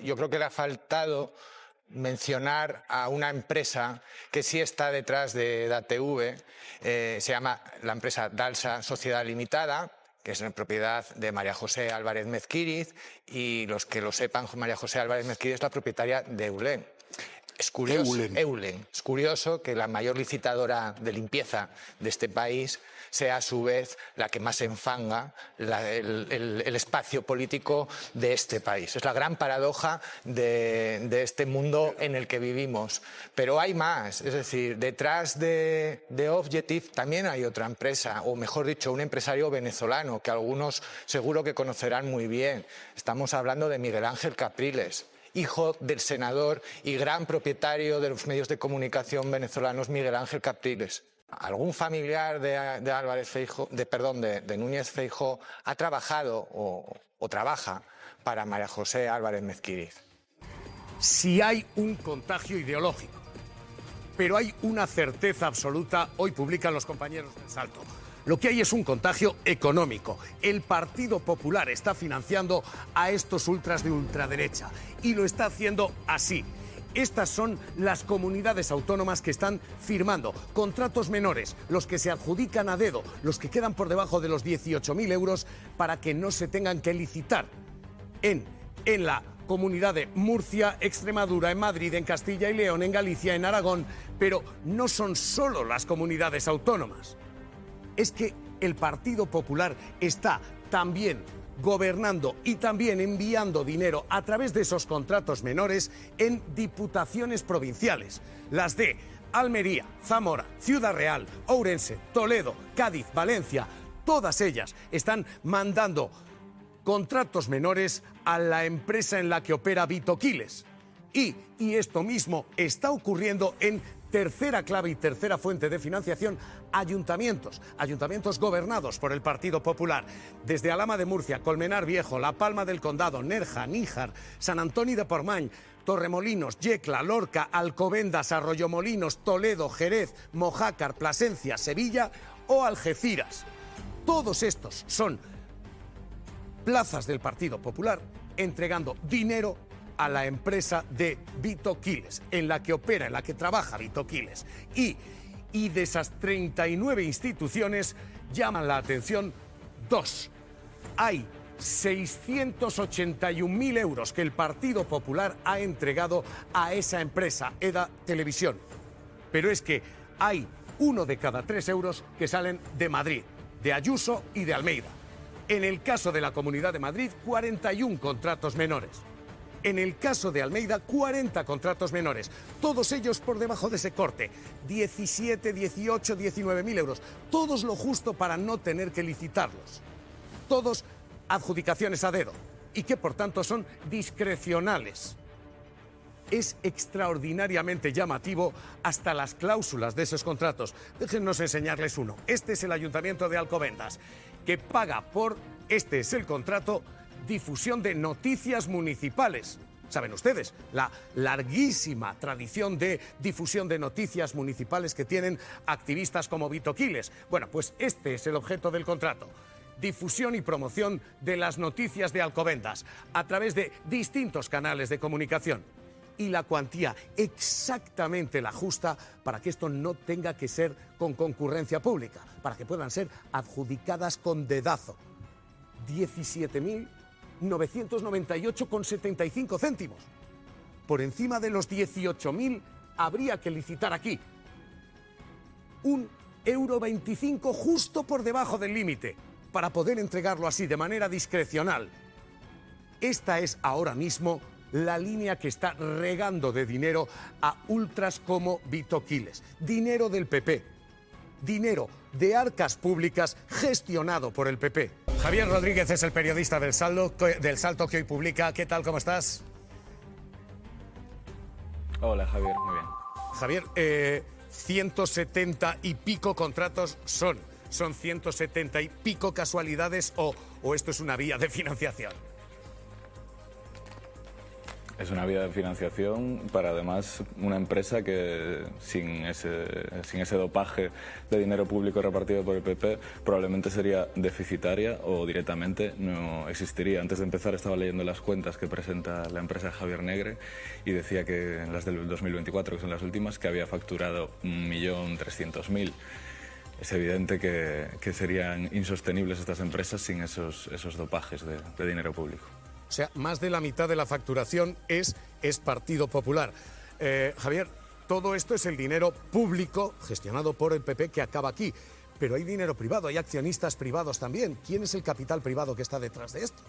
yo creo que le ha faltado mencionar a una empresa que sí está detrás de DATV, se llama la empresa Dalsa Sociedad Limitada, que es en propiedad de María José Álvarez Mezquiriz, y los que lo sepan, María José Álvarez Mezquiriz es la propietaria de Eulen. Es curioso, Eulen. Es curioso que la mayor licitadora de limpieza de este país sea a su vez la que más enfanga el espacio político de este país. Es la gran paradoja de este mundo en el que vivimos. Pero hay más, es decir, detrás de Objective también hay otra empresa, o mejor dicho, un empresario venezolano que algunos seguro que conocerán muy bien. Estamos hablando de Miguel Ángel Capriles, hijo del senador y gran propietario de los medios de comunicación venezolanos Miguel Ángel Capriles. ¿Algún familiar de Núñez Feijóo ha trabajado o trabaja para María José Álvarez Mezquiriz? Si hay un contagio ideológico, pero hay una certeza absoluta, hoy publican los compañeros del Salto. Lo que hay es un contagio económico. El Partido Popular está financiando a estos ultras de ultraderecha y lo está haciendo así. Estas son las comunidades autónomas que están firmando contratos menores, los que se adjudican a dedo, los que quedan por debajo de los 18.000 euros para que no se tengan que licitar en la Comunidad de Murcia, Extremadura, en Madrid, en Castilla y León, en Galicia, en Aragón. Pero no son solo las comunidades autónomas. Es que el Partido Popular está también gobernando y también enviando dinero a través de esos contratos menores en diputaciones provinciales, las de Almería, Zamora, Ciudad Real, Ourense, Toledo, Cádiz, Valencia. Todas ellas están mandando contratos menores a la empresa en la que opera Vito Quiles. Y esto mismo está ocurriendo en tercera clave y tercera fuente de financiación, ayuntamientos gobernados por el Partido Popular. Desde Alhama de Murcia, Colmenar Viejo, La Palma del Condado, Nerja, Níjar, San Antoni de Portmany, Torremolinos, Yecla, Lorca, Alcobendas, Arroyomolinos, Toledo, Jerez, Mojácar, Plasencia, Sevilla o Algeciras. Todos estos son plazas del Partido Popular entregando dinero a la empresa de Vito Quiles, en la que opera, en la que trabaja Vito Quiles. Y de esas 39 instituciones llaman la atención dos. Hay 681.000 euros que el Partido Popular ha entregado a esa empresa, EDA Televisión. Pero es que hay 1 de cada 3 euros que salen de Madrid, de Ayuso y de Almeida. En el caso de la Comunidad de Madrid, 41 contratos menores. En el caso de Almeida, 40 contratos menores. Todos ellos por debajo de ese corte. 17, 18, 19.000 euros. Todos lo justo para no tener que licitarlos. Todos adjudicaciones a dedo. Y que por tanto son discrecionales. Es extraordinariamente llamativo hasta las cláusulas de esos contratos. Déjennos enseñarles uno. Este es el Ayuntamiento de Alcobendas, que paga por, este es el contrato, difusión de noticias municipales. Saben ustedes, la larguísima tradición de difusión de noticias municipales que tienen activistas como Vito Quiles. Bueno, pues este es el objeto del contrato. Difusión y promoción de las noticias de Alcobendas a través de distintos canales de comunicación. Y la cuantía exactamente la justa para que esto no tenga que ser con concurrencia pública, para que puedan ser adjudicadas con dedazo. 17.998,75 céntimos. Por encima de los 18.000 habría que licitar aquí. 1,25 € justo por debajo del límite, para poder entregarlo así, de manera discrecional. Esta es ahora mismo la línea que está regando de dinero a ultras como Vito Quiles. Dinero del PP. Dinero de arcas públicas gestionado por el PP. Javier Rodríguez es el periodista del Salto que hoy publica. ¿Qué tal? ¿Cómo estás? Hola, Javier. Muy bien. Javier, 170 y pico contratos son 170 y pico casualidades o esto es una vía de financiación. Es una vía de financiación para además una empresa que sin ese dopaje de dinero público repartido por el PP probablemente sería deficitaria o directamente no existiría. Antes de empezar estaba leyendo las cuentas que presenta la empresa Javier Negre y decía que en las del 2024, que son las últimas, que había facturado 1.300.000. Es evidente que serían insostenibles estas empresas sin esos dopajes de dinero público. O sea, más de la mitad de la facturación es Partido Popular. Javier, todo esto es el dinero público gestionado por el PP que acaba aquí. Pero hay dinero privado, hay accionistas privados también. ¿Quién es el capital privado que está detrás de esto?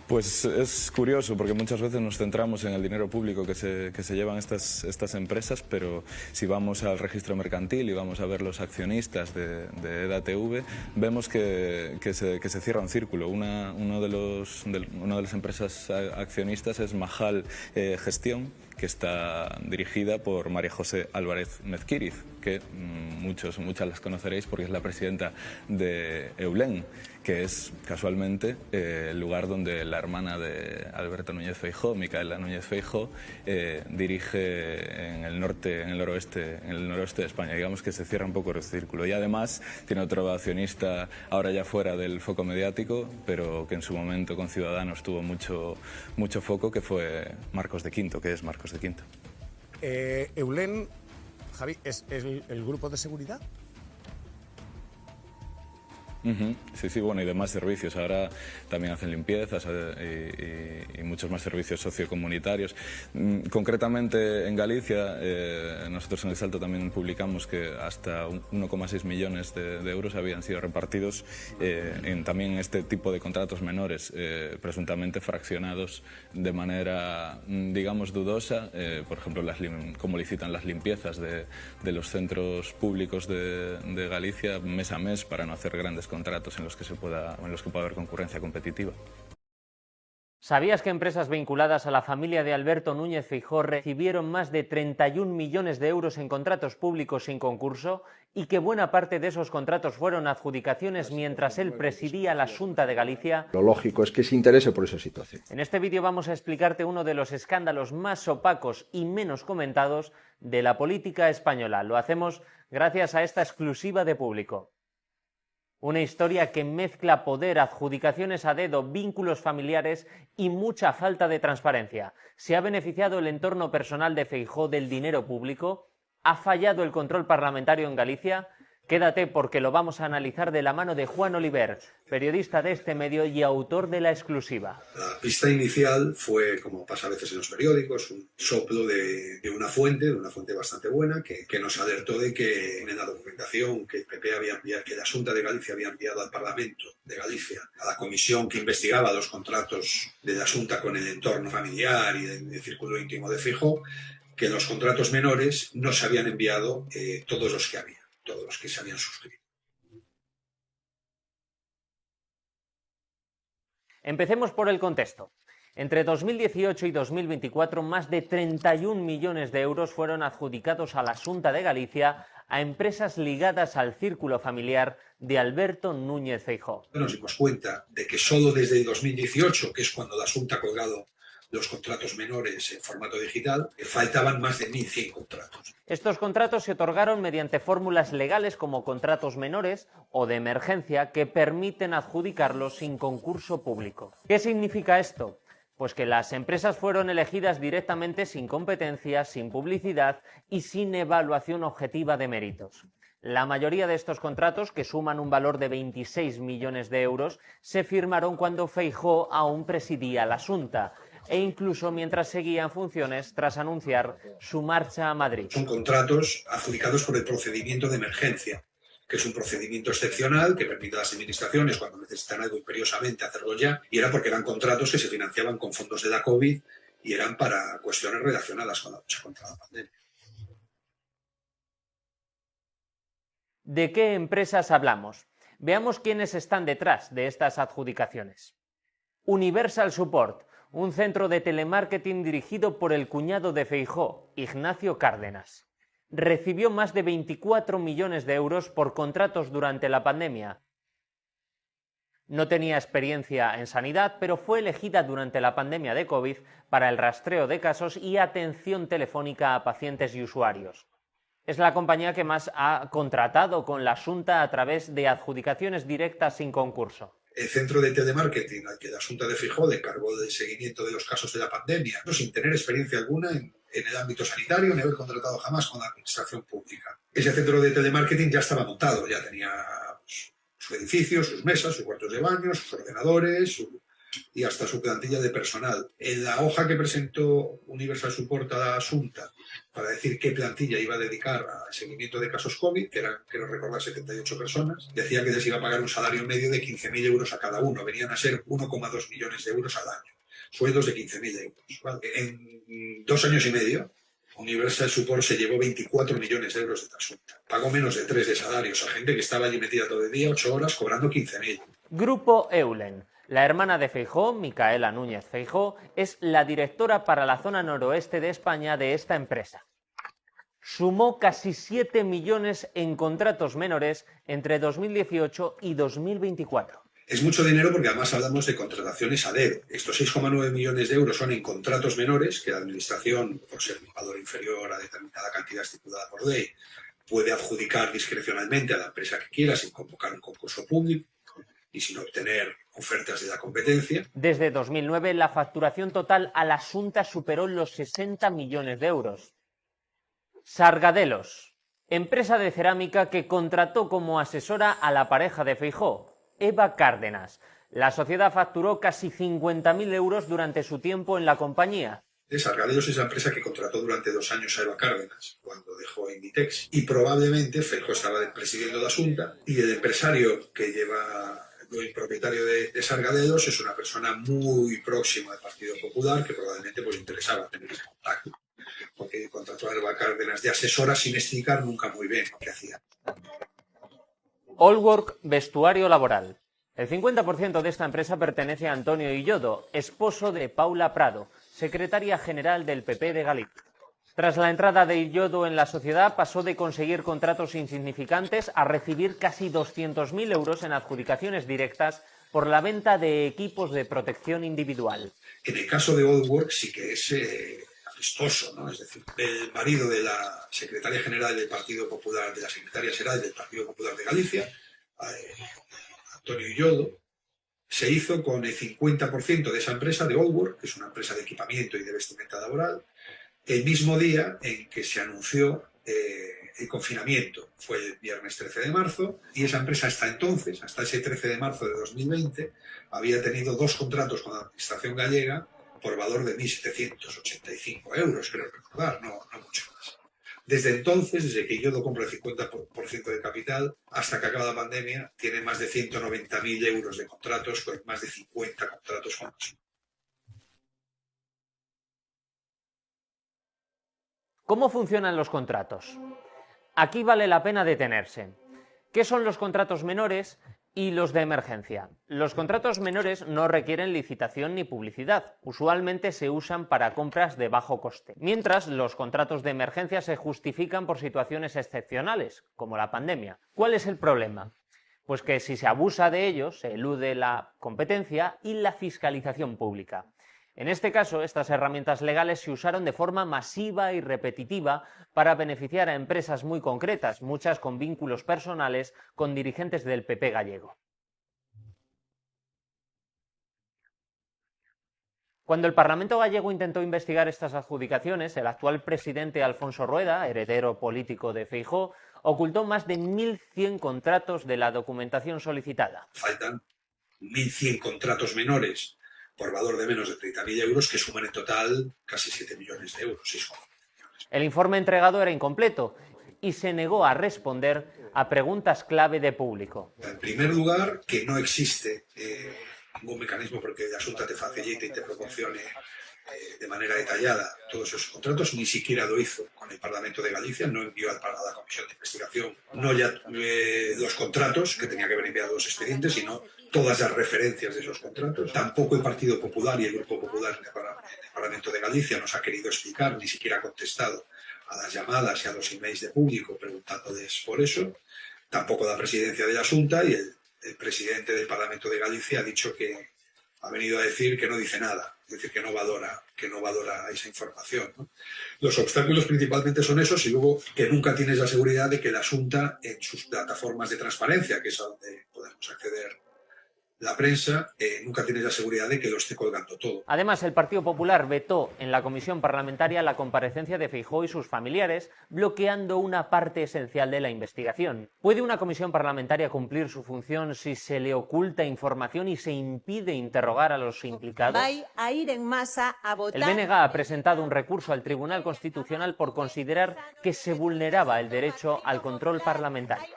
Pues es curioso porque muchas veces nos centramos en el dinero público que se llevan estas empresas, pero si vamos al registro mercantil y vamos a ver los accionistas de EDATV, vemos que se cierra un círculo. Una de las empresas accionistas es Majal Gestión, que está dirigida por María José Álvarez Mezquiriz, que muchas las conoceréis porque es la presidenta de Eulen, que es casualmente el lugar donde la hermana de Alberto Núñez Feijóo, Micaela Núñez Feijóo, dirige en el noroeste de España. Digamos que se cierra un poco el círculo. Y además tiene otro accionista ahora ya fuera del foco mediático, pero que en su momento con Ciudadanos tuvo mucho foco, que fue Marcos de Quinto, que es Marcos de Quinto. Eulen, Javi, ¿es el grupo de seguridad? Sí, bueno, y demás servicios. Ahora también hacen limpiezas y muchos más servicios sociocomunitarios. Concretamente en Galicia, nosotros en El Salto también publicamos que hasta 1,6 millones de euros habían sido repartidos también en este tipo de contratos menores, presuntamente fraccionados de manera, digamos, dudosa. Por ejemplo, cómo licitan las limpiezas de los centros públicos de Galicia mes a mes para no hacer grandes contratos en los que pueda haber concurrencia competitiva. ¿Sabías que empresas vinculadas a la familia de Alberto Núñez Feijóo recibieron más de 31 millones de euros en contratos públicos sin concurso y que buena parte de esos contratos fueron adjudicaciones mientras él presidía la Xunta de Galicia? Lo lógico es que se interese por esa situación. En este vídeo vamos a explicarte uno de los escándalos más opacos y menos comentados de la política española. Lo hacemos gracias a esta exclusiva de Público. Una historia que mezcla poder, adjudicaciones a dedo, vínculos familiares y mucha falta de transparencia. ¿Se ha beneficiado el entorno personal de Feijóo del dinero público? ¿Ha fallado el control parlamentario en Galicia? Quédate porque lo vamos a analizar de la mano de Juan Oliver, periodista de este medio y autor de la exclusiva. La pista inicial fue, como pasa a veces en los periódicos, un soplo de una fuente bastante buena, que nos alertó de que en la documentación que el PP que la Xunta de Galicia había enviado al Parlamento de Galicia, a la comisión que investigaba los contratos de la Xunta con el entorno familiar y el círculo íntimo de Feijóo, que en los contratos menores no se habían enviado todos los que se habían suscrito. Empecemos por el contexto. Entre 2018 y 2024, más de 31 millones de euros fueron adjudicados a la Xunta de Galicia a empresas ligadas al círculo familiar de Alberto Núñez Feijóo. Nos dimos cuenta de que solo desde el 2018, que es cuando la Xunta ha colgado los contratos menores en formato digital, faltaban más de 1.100 contratos. Estos contratos se otorgaron mediante fórmulas legales como contratos menores o de emergencia que permiten adjudicarlos sin concurso público. ¿Qué significa esto? Pues que las empresas fueron elegidas directamente sin competencia, sin publicidad y sin evaluación objetiva de méritos. La mayoría de estos contratos, que suman un valor de 26 millones de euros, se firmaron cuando Feijóo aún presidía la Xunta, e incluso mientras seguía en funciones tras anunciar su marcha a Madrid. Son contratos adjudicados por el procedimiento de emergencia, que es un procedimiento excepcional que permite a las administraciones, cuando necesitan algo imperiosamente, hacerlo ya, y era porque eran contratos que se financiaban con fondos de la COVID y eran para cuestiones relacionadas con la lucha contra la pandemia. ¿De qué empresas hablamos? Veamos quiénes están detrás de estas adjudicaciones. Universal Support, un centro de telemarketing dirigido por el cuñado de Feijóo, Ignacio Cárdenas. Recibió más de 24 millones de euros por contratos durante la pandemia. No tenía experiencia en sanidad, pero fue elegida durante la pandemia de COVID para el rastreo de casos y atención telefónica a pacientes y usuarios. Es la compañía que más ha contratado con la Xunta a través de adjudicaciones directas sin concurso. El centro de telemarketing al que la Xunta de Feijóo le encargó del seguimiento de los casos de la pandemia, sin tener experiencia alguna en el ámbito sanitario, ni haber contratado jamás con la administración pública. Ese centro de telemarketing ya estaba montado, ya tenía su edificio, sus mesas, sus cuartos de baño, sus ordenadores y hasta su plantilla de personal. En la hoja que presentó Universal Support a la Xunta para decir qué plantilla iba a dedicar al seguimiento de casos COVID, que eran, quiero recordar, 78 personas, decía que les iba a pagar un salario medio de 15.000 euros a cada uno. Venían a ser 1,2 millones de euros al año. Sueldos de 15.000 euros. ¿Vale? En 2 años y medio, Universal Support se llevó 24 millones de euros de la Xunta. Pagó menos de 3 de salarios a gente que estaba allí metida todo el día, 8 horas, cobrando 15.000. Grupo Eulen. La hermana de Feijóo, Micaela Núñez Feijóo, es la directora para la zona noroeste de España de esta empresa. Sumó casi 7 millones en contratos menores entre 2018 y 2024. Es mucho dinero porque además hablamos de contrataciones a dedo. Estos 6,9 millones de euros son en contratos menores que la Administración, por ser un valor inferior a determinada cantidad estipulada por ley, puede adjudicar discrecionalmente a la empresa que quiera sin convocar un concurso público y sin obtener ofertas de la competencia. Desde 2009 la facturación total a la Xunta superó los 60 millones de euros. Sargadelos, empresa de cerámica que contrató como asesora a la pareja de Feijóo, Eva Cárdenas. La sociedad facturó casi 50.000 euros durante su tiempo en la compañía. Sargadelos es la empresa que contrató durante 2 años a Eva Cárdenas, cuando dejó Inditex. Y probablemente Feijóo estaba presidiendo la Xunta y el empresario que lleva... El propietario de Sargadelos es una persona muy próxima al Partido Popular que probablemente pues interesaba tener ese contacto, porque contrató a Eva Cárdenas de asesora sin explicar nunca muy bien lo que hacía. Allwork Vestuario Laboral. El 50% de esta empresa pertenece a Antonio Illodo, esposo de Paula Prado, secretaria general del PP de Galicia. Tras la entrada de Illodo en la sociedad, pasó de conseguir contratos insignificantes a recibir casi 200.000 euros en adjudicaciones directas por la venta de equipos de protección individual. En el caso de Allwork sí que es amistoso, ¿no? Es decir, el marido de la secretaria general del Partido Popular, de la secretaria general del Partido Popular de Galicia, Antonio Illodo, se hizo con el 50% de esa empresa, de Allwork, que es una empresa de equipamiento y de vestimenta laboral, el mismo día en que se anunció el confinamiento. Fue el viernes 13 de marzo y esa empresa hasta entonces, hasta ese 13 de marzo de 2020, había tenido 2 contratos con la Administración gallega por valor de 1.785 euros, creo recordar, no mucho más. Desde entonces, desde que Illodo compra el 50% de capital, hasta que acaba la pandemia, tiene más de 190.000 euros de contratos, con más de 50 contratos con los. ¿Cómo funcionan los contratos? Aquí vale la pena detenerse. ¿Qué son los contratos menores y los de emergencia? Los contratos menores no requieren licitación ni publicidad. Usualmente se usan para compras de bajo coste. Mientras, los contratos de emergencia se justifican por situaciones excepcionales, como la pandemia. ¿Cuál es el problema? Pues que si se abusa de ellos, se elude la competencia y la fiscalización pública. En este caso, estas herramientas legales se usaron de forma masiva y repetitiva para beneficiar a empresas muy concretas, muchas con vínculos personales con dirigentes del PP gallego. Cuando el Parlamento gallego intentó investigar estas adjudicaciones, el actual presidente Alfonso Rueda, heredero político de Feijóo, ocultó más de 1.100 contratos de la documentación solicitada. Faltan 1.100 contratos menores por valor de menos de 30.000 euros, que suman en total casi 7 millones de euros. 6 millones. El informe entregado era incompleto y se negó a responder a preguntas clave de público. En primer lugar, que no existe ningún mecanismo porque la Xunta te facilite y te proporcione de manera detallada todos esos contratos, ni siquiera lo hizo con el Parlamento de Galicia, no envió a la Comisión de Investigación no ya los contratos, que tenía que haber enviado los expedientes, sino todas las referencias de esos contratos. Tampoco el Partido Popular y el Grupo Popular en el Parlamento de Galicia nos ha querido explicar, ni siquiera ha contestado a las llamadas y a los emails de público preguntándoles por eso. Tampoco la presidencia de la Xunta y el el presidente del Parlamento de Galicia ha dicho que ha venido a decir que no dice nada, es decir, que no valora esa información, ¿no? Los obstáculos principalmente son esos y luego que nunca tienes la seguridad de que la Xunta en sus plataformas de transparencia, que es a donde podemos acceder la prensa, nunca tiene la seguridad de que lo esté colgando todo. Además, el Partido Popular vetó en la comisión parlamentaria la comparecencia de Feijóo y sus familiares, bloqueando una parte esencial de la investigación. ¿Puede una comisión parlamentaria cumplir su función si se le oculta información y se impide interrogar a los implicados? Va a ir en masa a votar. El BNG ha presentado un recurso al Tribunal Constitucional por considerar que se vulneraba el derecho al control parlamentario.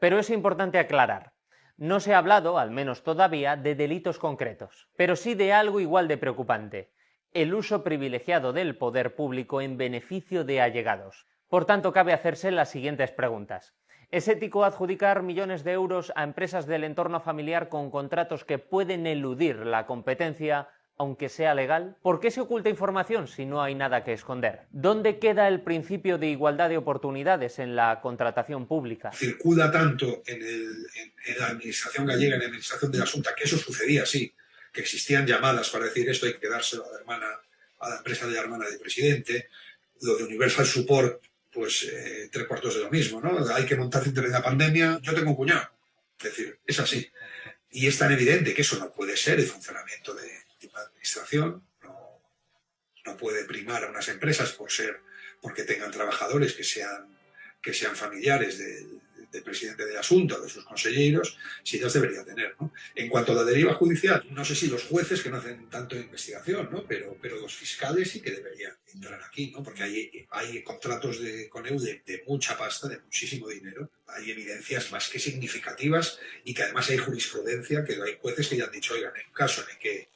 Pero es importante aclarar, no se ha hablado, al menos todavía, de delitos concretos, pero sí de algo igual de preocupante, el uso privilegiado del poder público en beneficio de allegados. Por tanto, cabe hacerse las siguientes preguntas. ¿Es ético adjudicar millones de euros a empresas del entorno familiar con contratos que pueden eludir la competencia, aunque sea legal? ¿Por qué se oculta información si no hay nada que esconder? ¿Dónde queda el principio de igualdad de oportunidades en la contratación pública? Circula tanto en la administración gallega, en la administración de la Xunta, que eso sucedía así, que existían llamadas para decir esto hay que dárselo a la empresa de la hermana del presidente, lo de Universal Support, pues 3/4 de lo mismo, ¿no? Hay que montar internet en la pandemia, yo tengo un cuñado. Es decir, es así. Y es tan evidente que eso no puede ser el funcionamiento de la administración, no puede primar a unas empresas porque tengan trabajadores que sean familiares del presidente de la Xunta o de sus consejeros, si las debería tener, ¿no? En cuanto a la deriva judicial, no sé si los jueces, que no hacen tanto investigación, ¿no? Pero los fiscales sí que deberían entrar aquí, ¿no? Porque hay contratos con EU de mucha pasta, de muchísimo dinero, hay evidencias más que significativas y que además hay jurisprudencia, que hay jueces que ya han dicho, oigan, en un caso en que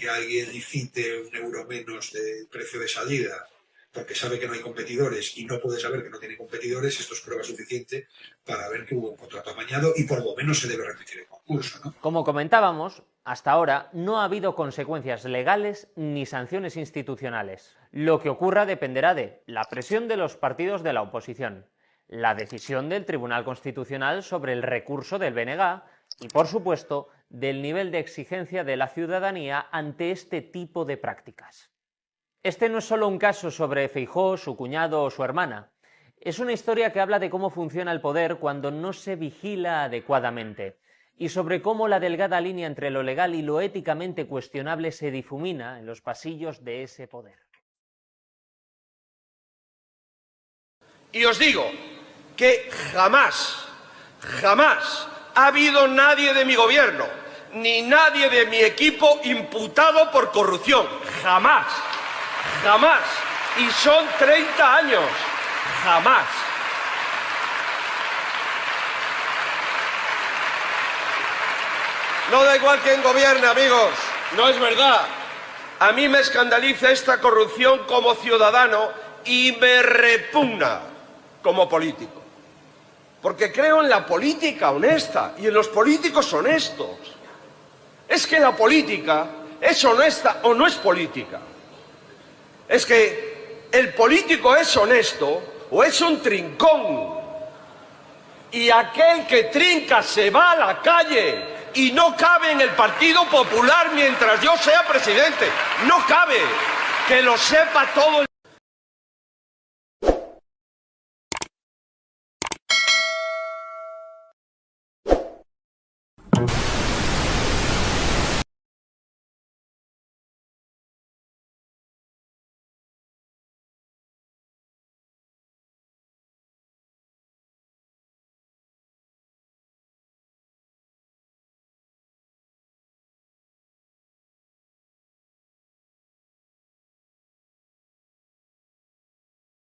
alguien licite 1 euro menos del precio de salida porque sabe que no hay competidores y no puede saber que no tiene competidores, esto es prueba suficiente para ver que hubo un contrato amañado y por lo menos se debe repetir el concurso, ¿no? Como comentábamos, hasta ahora no ha habido consecuencias legales ni sanciones institucionales. Lo que ocurra dependerá de la presión de los partidos de la oposición, la decisión del Tribunal Constitucional sobre el recurso del BNG y, por supuesto, del nivel de exigencia de la ciudadanía ante este tipo de prácticas. Este no es solo un caso sobre Feijóo, su cuñado o su hermana. Es una historia que habla de cómo funciona el poder cuando no se vigila adecuadamente y sobre cómo la delgada línea entre lo legal y lo éticamente cuestionable se difumina en los pasillos de ese poder. Y os digo que jamás ha habido nadie de mi gobierno, ni nadie de mi equipo imputado por corrupción. Jamás. Y son 30 años. Jamás. No da igual quién gobierne, amigos. No es verdad. A mí me escandaliza esta corrupción como ciudadano y me repugna como político. Porque creo en la política honesta y en los políticos honestos. Es que la política es honesta o no es política. Es que el político es honesto o es un trincón. Y aquel que trinca se va a la calle y no cabe en el Partido Popular mientras yo sea presidente. No cabe. Que lo sepa todo el